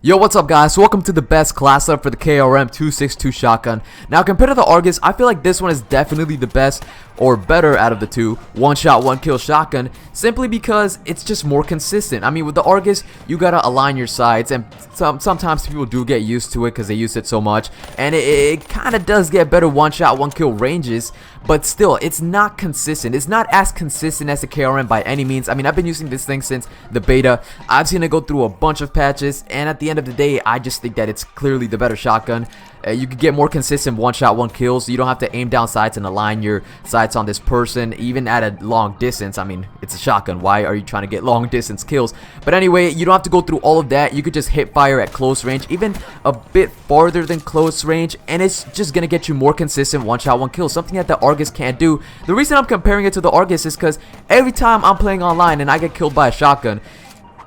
Yo, what's up guys? Welcome to the best class setup for the KRM-262 shotgun. Now compared to the Argus, I feel like this one is definitely the best or better out of the two. One shot, one kill shotgun, simply because it's just more consistent. I mean, with the Argus, you gotta align your sights, and sometimes people do get used to it because they use it so much, and it kind of does get better one shot, one kill ranges, but still, it's not consistent. It's not as consistent as the KRM by any means. I mean, I've been using this thing since the beta. I've seen it go through a bunch of patches, and at the end of the day, I just think that it's clearly the better shotgun. You could get more consistent one shot, one kill, so you don't have to aim down sights and align your sights on this person, even at a long distance. I mean, it's a shotgun. Why are you trying to get long distance kills? But anyway, you don't have to go through all of that. You could just hit fire at close range, even a bit farther than close range, and it's just gonna get you more consistent one shot, one kill, something that the Argus can't do. The reason I'm comparing it to the Argus is because every time I'm playing online and I get killed by a shotgun,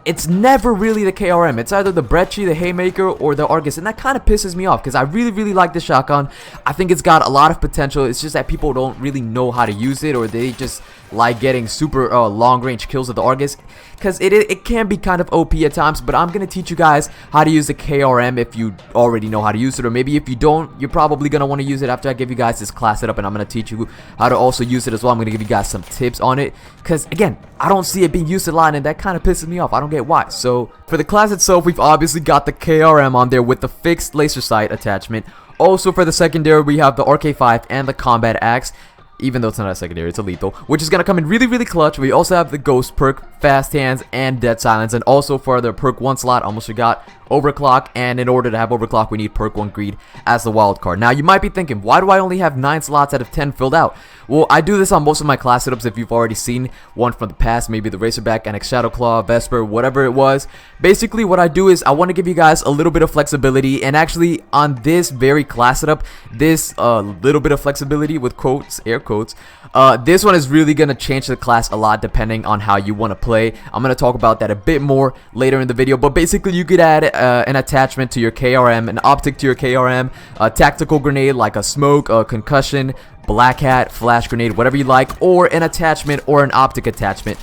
it's never really the KRM. It's either the Brecci, the Haymaker, or the Argus, and that kind of pisses me off because I really like this shotgun. I think it's got a lot of potential. It's just that people don't really know how to use it, or they just like getting super long range kills with the Argus, because it can be kind of OP at times. But I'm gonna teach you guys how to use the KRM if you already know how to use it, or maybe if you don't, you're probably gonna want to use it after I give you guys this class setup, and I'm gonna teach you how to also use it as well. I'm gonna give you guys some tips on it, because again, I don't see it being used a lot, and that kind of pisses me off. I don't get why. So for the class itself, we've obviously got the KRM on there with the fixed laser sight attachment. Also for the secondary, we have the RK5 and the combat axe. Even though it's not a secondary, it's a lethal, which is going to come in really clutch. We also have the ghost perk, fast hands, and dead silence. And also for the perk 1 slot, almost forgot, overclock. And in order to have overclock, we need perk 1 greed as the wild card. Now you might be thinking, why do I only have 9 slots out of 10 filled out? Well, I do this on most of my class setups. If you've already seen one from the past, maybe the Racerback, NX Shadowclaw, Vesper, whatever it was. Basically what I do is I want to give you guys a little bit of flexibility, and actually on this very class setup, this little bit of flexibility with quotes, air quotes, this one is really going to change the class a lot depending on how you want to play. I'm going to talk about that a bit more later in the video, but basically you could add an attachment to your KRM, an optic to your KRM, a tactical grenade like a smoke, a concussion, black hat, flash grenade, whatever you like, or an attachment or an optic attachment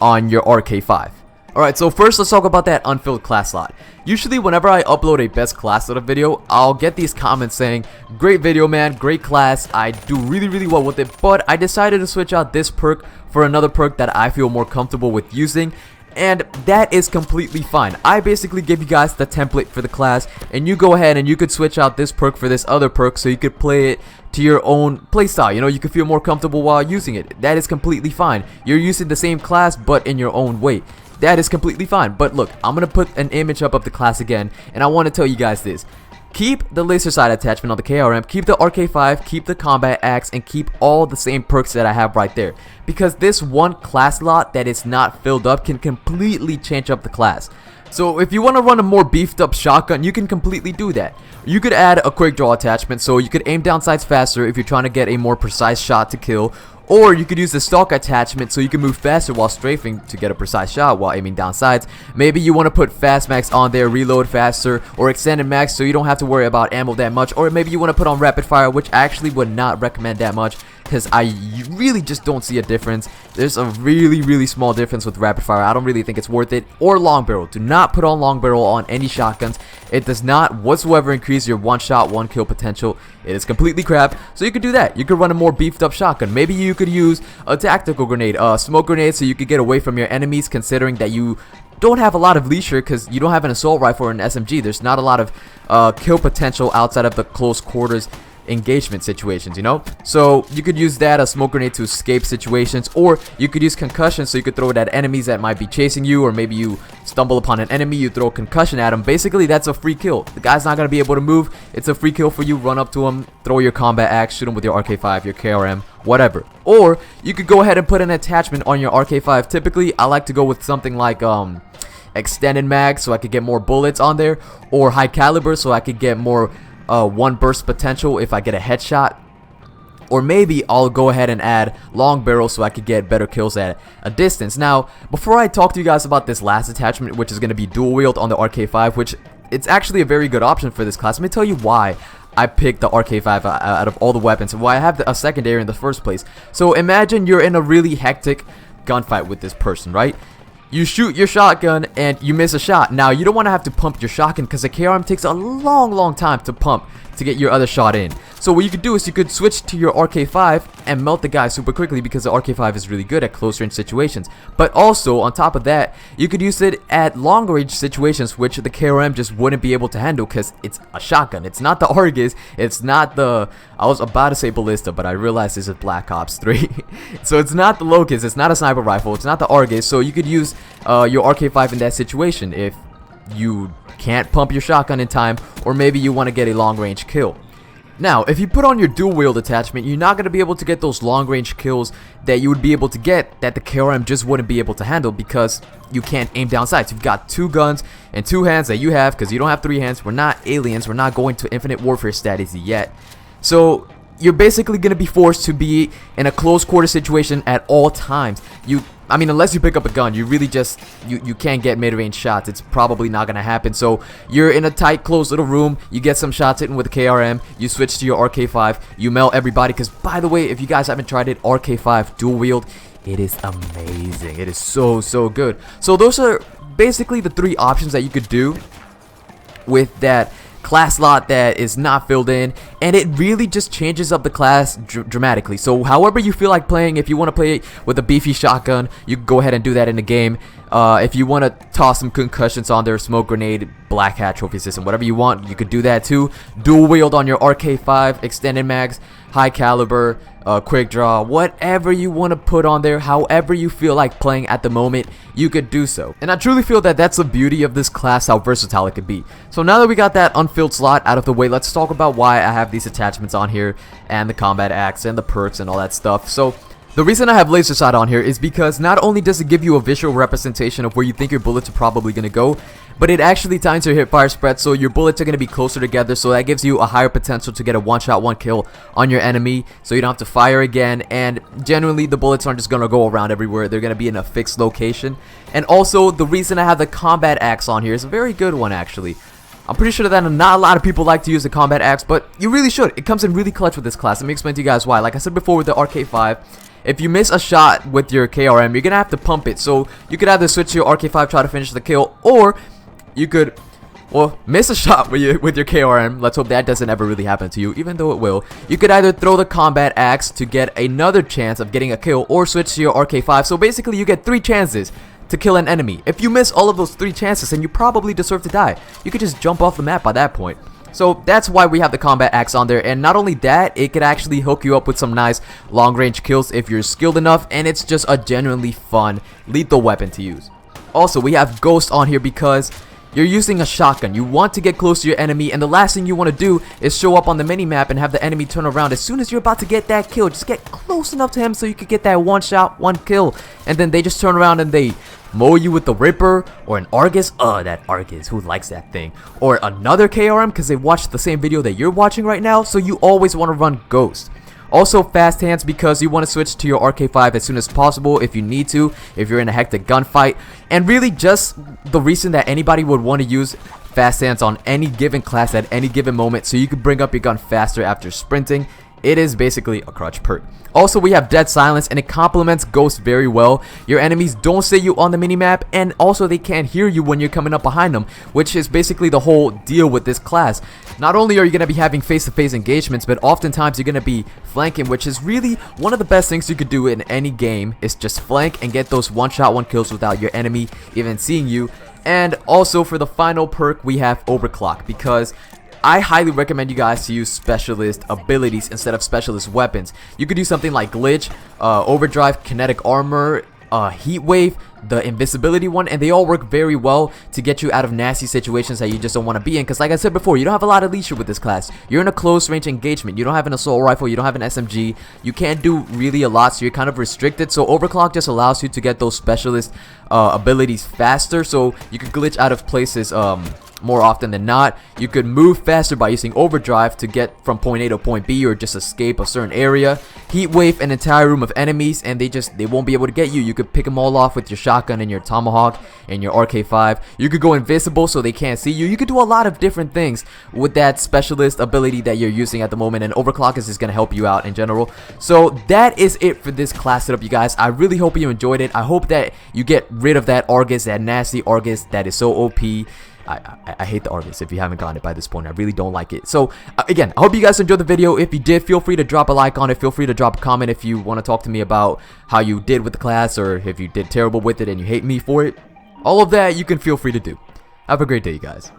on your RK5. Alright, so first let's talk about that unfilled class slot. Usually whenever I upload a best class setup video, I'll get these comments saying, great video man, great class, I do really well with it, but I decided to switch out this perk for another perk that I feel more comfortable with using. And that is completely fine. I basically give you guys the template for the class, and you go ahead and you could switch out this perk for this other perk so you could play it to your own playstyle. You know, you could feel more comfortable while using it. That is completely fine. You're using the same class but in your own way. That is completely fine. But look, I'm going to put an image up of the class again, and I want to tell you guys this. Keep the laser sight attachment on the KRM, keep the RK5, keep the combat axe, and keep all the same perks that I have right there. Because this one class slot that is not filled up can completely change up the class. So if you want to run a more beefed up shotgun, you can completely do that. You could add a quick draw attachment so you could aim down sights faster if you're trying to get a more precise shot to kill. Or you could use the stalk attachment so you can move faster while strafing to get a precise shot while aiming down sights. Maybe you want to put fast max on there, reload faster, or extended max so you don't have to worry about ammo that much. Or maybe you want to put on rapid fire, which I actually would not recommend that much, because I really just don't see a difference. There's a really small difference with rapid fire. I don't really think it's worth it. Or long barrel. Do not put on long barrel on any shotguns. It does not whatsoever increase your one shot, one kill potential. It is completely crap. So you could do that. You could run a more beefed up shotgun. Maybe you could use a tactical grenade, a smoke grenade, so you could get away from your enemies, considering that you don't have a lot of leisure because you don't have an assault rifle or an SMG. There's not a lot of kill potential outside of the close quarters engagement situations, you know. So you could use that, a smoke grenade, to escape situations, or you could use concussion so you could throw it at enemies that might be chasing you, or maybe you stumble upon an enemy, you throw a concussion at him. Basically that's a free kill. The guy's not gonna be able to move. It's a free kill for you. Run up to him, throw your combat axe, shoot him with your RK5, your KRM, whatever. Or you could go ahead and put an attachment on your RK5. Typically I like to go with something like extended mag so I could get more bullets on there, or high caliber so I could get more one burst potential if I get a headshot. Or maybe I'll go ahead and add long barrel so I could get better kills at a distance. Now, before I talk to you guys about this last attachment, which is going to be dual wield on the RK5, which it's actually a very good option for this class, let me tell you why I picked the RK5 out of all the weapons, and why I have a secondary in the first place. So imagine you're in a really hectic gunfight with this person, right? you shoot your shotgun and you miss a shot. Now you don't want to have to pump your shotgun because the KRM takes a long time to pump to get your other shot in. So what you could do is you could switch to your RK5 and melt the guy super quickly because the RK5 is really good at close range situations. But also on top of that, you could use it at long range situations, which the KRM just wouldn't be able to handle because it's a shotgun. It's not the Argus, it's not the, I was about to say Ballista, but I realized this is Black Ops 3. So it's not the Locust, it's not a sniper rifle, it's not the Argus. So you could use your RK5 in that situation if you can't pump your shotgun in time, or maybe you want to get a long range kill. Now, if you put on your dual wield attachment, you're not going to be able to get those long range kills that you would be able to get that the KRM just wouldn't be able to handle because you can't aim down sights. You've got 2 guns and 2 hands that you have because you don't have 3 hands. We're not aliens. We're not going to Infinite Warfare status yet. So you're basically going to be forced to be in a close quarter situation at all times. I mean, unless you pick up a gun, you really just, you can't get mid-range shots. It's probably not going to happen. So you're in a tight, closed little room. You get some shots hitting with the KRM. You switch to your RK5. You melt everybody. Because, by the way, if you guys haven't tried it, RK5 dual wield, it is amazing. It is so good. So those are basically the 3 options that you could do with that class slot that is not filled in, and it really just changes up the class dramatically. So however you feel like playing, if you want to play with a beefy shotgun, you can go ahead and do that in the game. If you want to toss some concussions on there, smoke grenade, black hat, trophy system, whatever you want, you could do that too. Dual wield on your RK5, extended mags, high caliber, quick draw, whatever you want to put on there, however you feel like playing at the moment, you could do so. And I truly feel that that's the beauty of this class, how versatile it could be. So now that we got that unfilled slot out of the way, let's talk about why I have these attachments on here and the combat axe and the perks and all that stuff. So the reason I have laser sight on here is because not only does it give you a visual representation of where you think your bullets are probably going to go, but it actually times your hip fire spread, so your bullets are going to be closer together, so that gives you a higher potential to get a one-shot, one-kill on your enemy, so you don't have to fire again. And generally the bullets aren't just going to go around everywhere, they're going to be in a fixed location. And also the reason I have the combat axe on here is a very good one actually. I'm pretty sure that not a lot of people like to use the combat axe, but you really should. It comes in really clutch with this class. Let me explain to you guys why. Like I said before with the RK5, if you miss a shot with your KRM, you're going to have to pump it. So you could either switch to your RK5, try to finish the kill, or you could, well, miss a shot with your KRM. Let's hope that doesn't ever really happen to you, even though it will. You could either throw the combat axe to get another chance of getting a kill, or switch to your RK5. So basically you get 3 chances to kill an enemy. If you miss all of those 3 chances, then you probably deserve to die. You could just jump off the map by that point. So that's why we have the combat axe on there. And not only that, it could actually hook you up with some nice long range kills if you're skilled enough, and it's just a genuinely fun lethal weapon to use. Also, we have Ghost on here because you're using a shotgun. You want to get close to your enemy, and the last thing you want to do is show up on the minimap and have the enemy turn around as soon as you're about to get that kill. Just get close enough to him so you could get that one shot, one kill, and then they just turn around and they mow you with the Ripper or an Argus. That Argus, who likes that thing? Or another KRM because they watched the same video that you're watching right now, so you always want to run Ghost. Also fast hands because you want to switch to your RK5 as soon as possible if you need to, if you're in a hectic gunfight. And really just the reason that anybody would want to use fast hands on any given class at any given moment, so you can bring up your gun faster after sprinting. It is basically a crutch perk. Also, we have Dead Silence, and it complements Ghost very well. Your enemies don't see you on the minimap, and also they can't hear you when you're coming up behind them, which is basically the whole deal with this class. Not only are you going to be having face-to-face engagements, but oftentimes you're going to be flanking, which is really one of the best things you could do in any game, is just flank and get those one-shot, one-kills without your enemy even seeing you. And also for the final perk, we have Overclock, because I highly recommend you guys to use specialist abilities instead of specialist weapons. You could do something like Glitch, Overdrive, Kinetic Armor, Heat Wave, the invisibility one, and they all work very well to get you out of nasty situations that you just don't want to be in. Because like I said before, you don't have a lot of leisure with this class. You're in a close range engagement. You don't have an assault rifle, you don't have an SMG, you can't do really a lot, so you're kind of restricted. So Overclock just allows you to get those specialist abilities faster, so you can glitch out of places more often than not. You could move faster by using Overdrive to get from point A to point B, or just escape a certain area. Heat Wave an entire room of enemies, and they won't be able to get you. You could pick them all off with your shotgun and your tomahawk and your RK5. You could go invisible so they can't see you. You could do a lot of different things with that specialist ability that you're using at the moment, and overclock is just going to help you out in general. So that is it for this class setup, you guys. I really hope you enjoyed it. I hope that you get rid of that Argus, that nasty Argus that is so OP. I hate the Argus if you haven't gotten it by this point. I really don't like it. So again, I hope you guys enjoyed the video. If you did, feel free to drop a like on it. Feel free to drop a comment if you want to talk to me about how you did with the class, or if you did terrible with it and you hate me for it. All of that you can feel free to do. Have a great day, you guys.